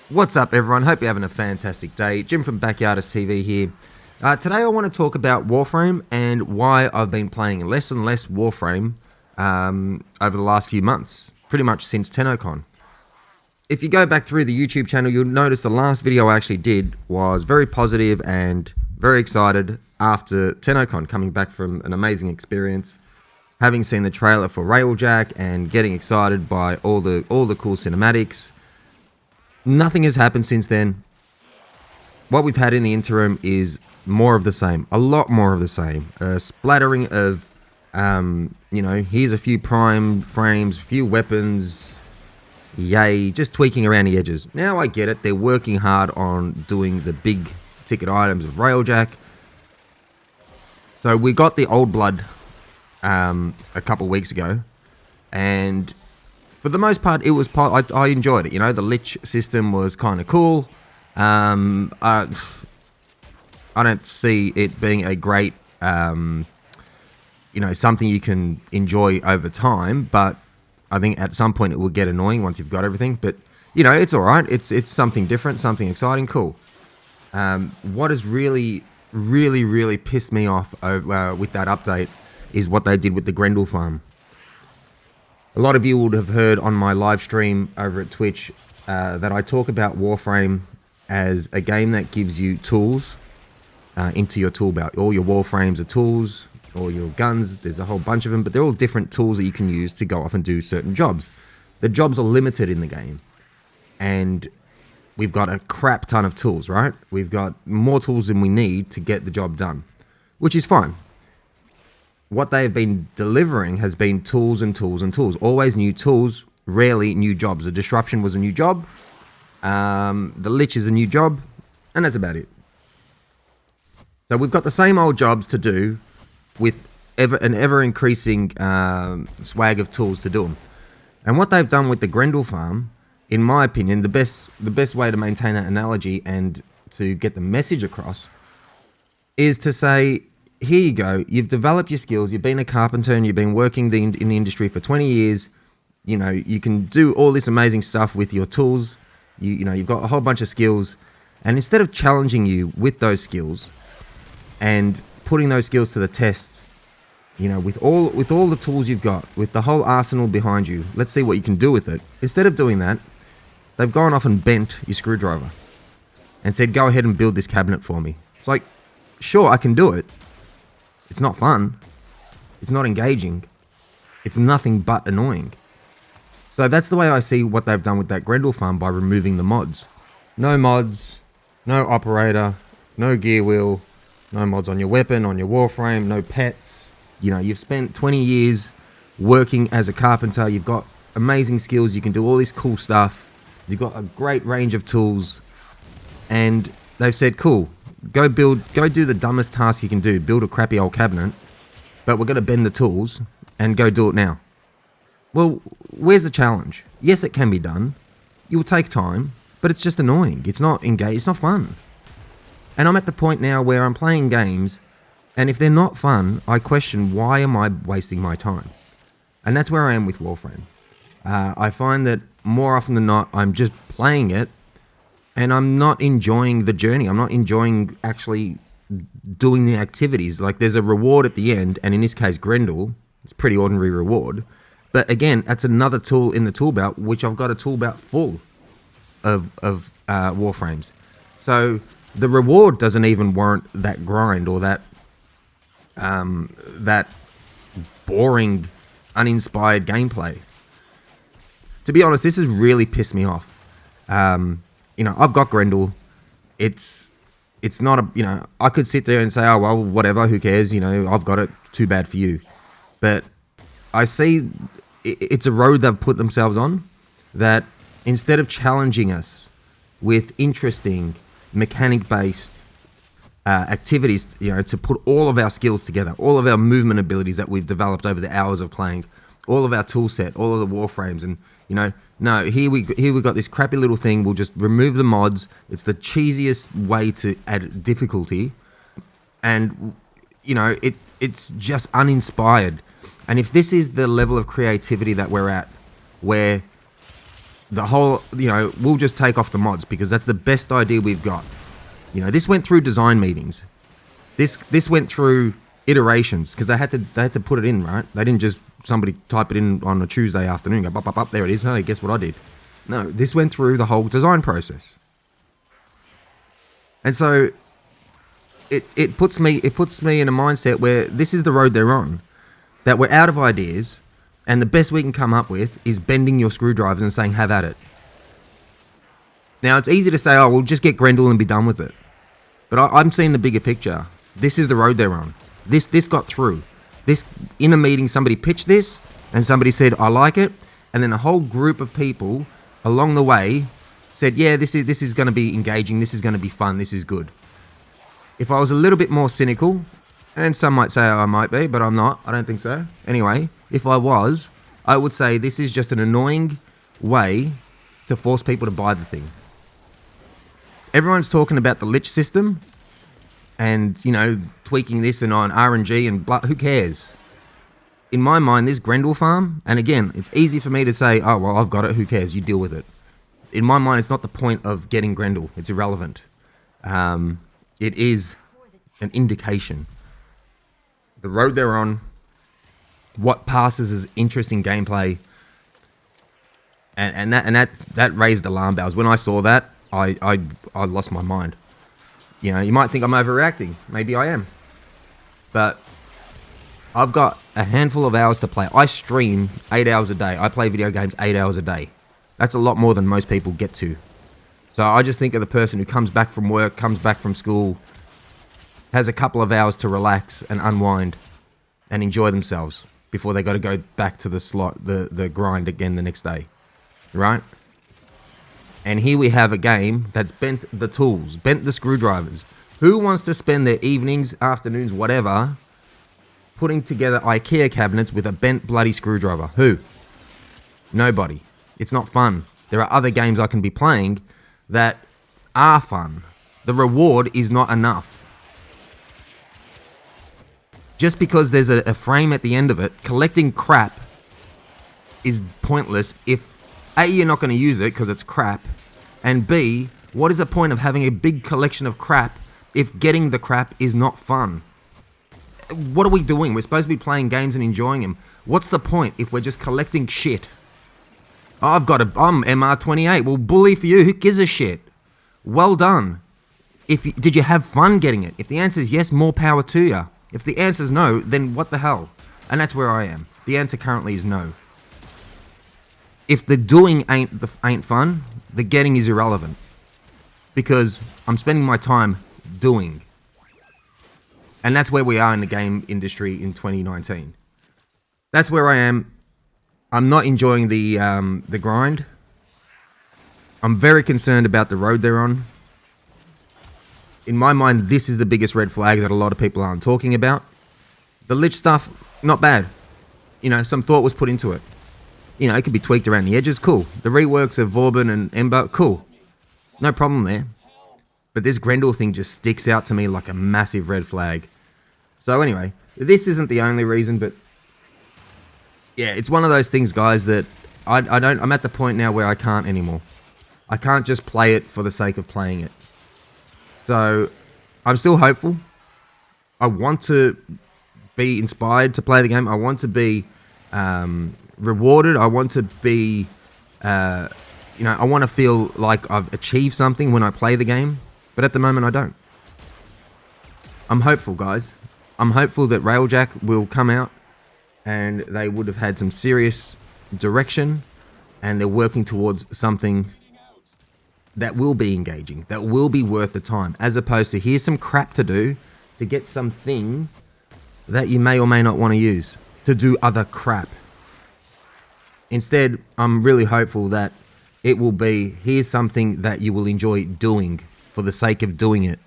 What's up, everyone? Hope you're having a fantastic day. Jim from Backyardis TV here. Today I want to talk about Warframe and why I've been playing less and less Warframe over the last few months, pretty much since TennoCon. If you go back through the YouTube channel, you'll notice the last video I actually did was very positive and very excited after TennoCon, coming back from an amazing experience, having seen the trailer for Railjack and getting excited by all the cool cinematics. Nothing has happened since then. What we've had in the interim is more of the same. A lot more of the same. A splattering of, here's a few prime frames, a few weapons. Yay, just tweaking around the edges. Now I get it. They're working hard on doing the big ticket items of Railjack. So we got the Old Blood a couple weeks ago. And for the most part, I enjoyed it. You know, the Lich system was kind of cool. I don't see it being a great, something you can enjoy over time. But I think at some point it will get annoying once you've got everything. But, it's all right. It's something different, something exciting, cool. What has really pissed me off with that update is what they did with the Grendel farm. A lot of you would have heard on my live stream over at Twitch that I talk about Warframe as a game that gives you tools into your tool belt. All your Warframes are tools, all your guns, there's a whole bunch of them, but they're all different tools that you can use to go off and do certain jobs. The jobs are limited in the game, and we've got a crap ton of tools, right? We've got more tools than we need to get the job done, which is fine. What they've been delivering has been tools and tools and tools. Always new tools, rarely new jobs. The Disruption was a new job. The Lich is a new job. And that's about it. So we've got the same old jobs to do with an ever-increasing swag of tools to do them. And what they've done with the Grendel farm, in my opinion, the best way to maintain that analogy and to get the message across is to say, here you go, you've developed your skills, you've been a carpenter and you've been working in the industry for 20 years, you can do all this amazing stuff with your tools, you've got a whole bunch of skills, and instead of challenging you with those skills and putting those skills to the test, with all the tools you've got, with the whole arsenal behind you, let's see what you can do with it. Instead of doing that, they've gone off and bent your screwdriver and said, go ahead and build this cabinet for me. It's like, sure, I can do it. It's not fun. It's not engaging. It's nothing but annoying. So that's the way I see what they've done with that Grendel farm by removing the mods. No mods, no operator, no gear wheel, no mods on your weapon, on your Warframe, no pets. You've spent 20 years working as a carpenter. You've got amazing skills. You can do all this cool stuff. You've got a great range of tools. And they've said, cool. Go do the dumbest task you can do. Build a crappy old cabinet, but we're going to bend the tools and go do it now. Well, where's the challenge? Yes, it can be done. It will take time, but it's just annoying. It's not engaged. It's not fun. And I'm at the point now where I'm playing games, and if they're not fun, I question, why am I wasting my time? And that's where I am with Warframe. I find that more often than not, I'm just playing it, and I'm not enjoying the journey. I'm not enjoying actually doing the activities. Like, there's a reward at the end, and in this case, Grendel. It's a pretty ordinary reward. But again, that's another tool in the tool belt, which I've got a tool belt full of Warframes. So the reward doesn't even warrant that grind or that boring, uninspired gameplay. To be honest, this has really pissed me off. I've got Grendel. It's not a, I could sit there and say, oh, well, whatever, who cares? I've got it. Too bad for you. But I see it's a road they've put themselves on, that instead of challenging us with interesting mechanic-based activities, to put all of our skills together, all of our movement abilities that we've developed over the hours of playing, all of our tool set, all of the Warframes, and no, here we got this crappy little thing. We'll just remove the mods. It's the cheesiest way to add difficulty, and it's just uninspired. And if this is the level of creativity that we're at, where the whole, we'll just take off the mods because that's the best idea we've got. This went through design meetings. This went through iterations because they had to put it in, right? They didn't just somebody type it in on a Tuesday afternoon, go up, there it is. Hey, guess what I did? No, this went through the whole design process. And so it puts me in a mindset where this is the road they're on, that we're out of ideas, and the best we can come up with is bending your screwdrivers and saying, have at it. Now, it's easy to say, oh, we'll just get Grendel and be done with it. But I'm seeing the bigger picture. This is the road they're on. This got through. This, in a meeting, somebody pitched this, and somebody said, I like it. And then a whole group of people along the way said, yeah, this is going to be engaging, this is going to be fun, this is good. If I was a little bit more cynical, and some might say I might be, but I'm not, I don't think so. Anyway, if I was, I would say this is just an annoying way to force people to buy the thing. Everyone's talking about the lich system, and, tweaking this and on RNG and blah, who cares? In my mind, this Grendel farm, and again, it's easy for me to say, oh, well, I've got it, who cares, you deal with it. In my mind, it's not the point of getting Grendel, it's irrelevant. It is an indication. The road they're on, what passes as interesting gameplay, and that raised alarm bells. When I saw that, I lost my mind. You might think I'm overreacting. Maybe I am. But I've got a handful of hours to play. I stream 8 hours a day. I play video games 8 hours a day. That's a lot more than most people get to. So I just think of the person who comes back from work, comes back from school, has a couple of hours to relax and unwind and enjoy themselves before they got to go back to the grind again the next day. Right? And here we have a game that's bent the tools, bent the screwdrivers. Who wants to spend their evenings, afternoons, whatever, putting together IKEA cabinets with a bent bloody screwdriver? Who? Nobody. It's not fun. There are other games I can be playing that are fun. The reward is not enough. Just because there's a frame at the end of it, collecting crap is pointless if A, you're not going to use it because it's crap, and B, what is the point of having a big collection of crap if getting the crap is not fun? What are we doing? We're supposed to be playing games and enjoying them. What's the point if we're just collecting shit? Oh, I'm MR28. Well, bully for you. Who gives a shit? Well done. Did you have fun getting it? If the answer is yes, more power to you. If the answer is no, then what the hell? And that's where I am. The answer currently is no. If the doing ain't fun, the getting is irrelevant. Because I'm spending my time doing. And that's where we are in the game industry in 2019. That's where I am. I'm not enjoying the grind. I'm very concerned about the road they're on. In my mind, this is the biggest red flag that a lot of people aren't talking about. The lich stuff, not bad. Some thought was put into it. It could be tweaked around the edges, cool. The reworks of Vauban and Ember, cool. No problem there. But this Grendel thing just sticks out to me like a massive red flag. So anyway, this isn't the only reason, but yeah, it's one of those things, guys, that I'm at the point now where I can't anymore. I can't just play it for the sake of playing it. So I'm still hopeful. I want to be inspired to play the game. I want to be rewarded. I want to be, I want to feel like I've achieved something when I play the game. But at the moment, I don't. I'm hopeful, guys. I'm hopeful that Railjack will come out and they would have had some serious direction and they're working towards something that will be engaging, that will be worth the time, as opposed to here's some crap to do to get something that you may or may not want to use to do other crap. Instead, I'm really hopeful that it will be here's something that you will enjoy doing for the sake of doing it.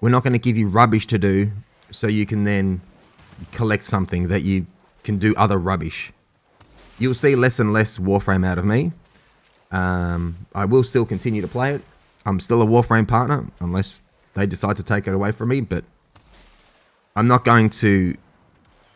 We're not going to give you rubbish to do so you can then collect something that you can do other rubbish. You'll see less and less Warframe out of me. I will still continue to play it. I'm still a Warframe partner, unless they decide to take it away from me, but I'm not going to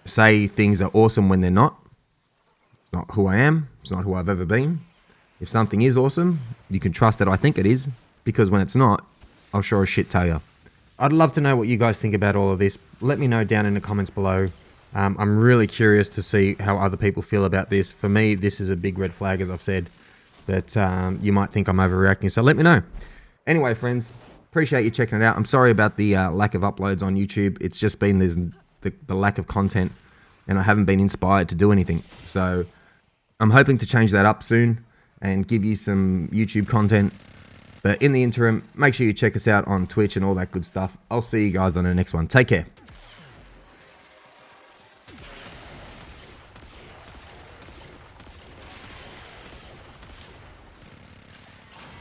say things are awesome when they're not. It's not who I am. It's not who I've ever been. If something is awesome, you can trust that I think it is, because when it's not, I'll sure as shit tell you. I'd love to know what you guys think about all of this. Let me know down in the comments below. I'm really curious to see how other people feel about this. For me, this is a big red flag, as I've said, but you might think I'm overreacting, so let me know. Anyway, friends, appreciate you checking it out. I'm sorry about the lack of uploads on YouTube. It's just been the lack of content, and I haven't been inspired to do anything. So I'm hoping to change that up soon and give you some YouTube content. But in the interim, make sure you check us out on Twitch and all that good stuff. I'll see you guys on the next one. Take care.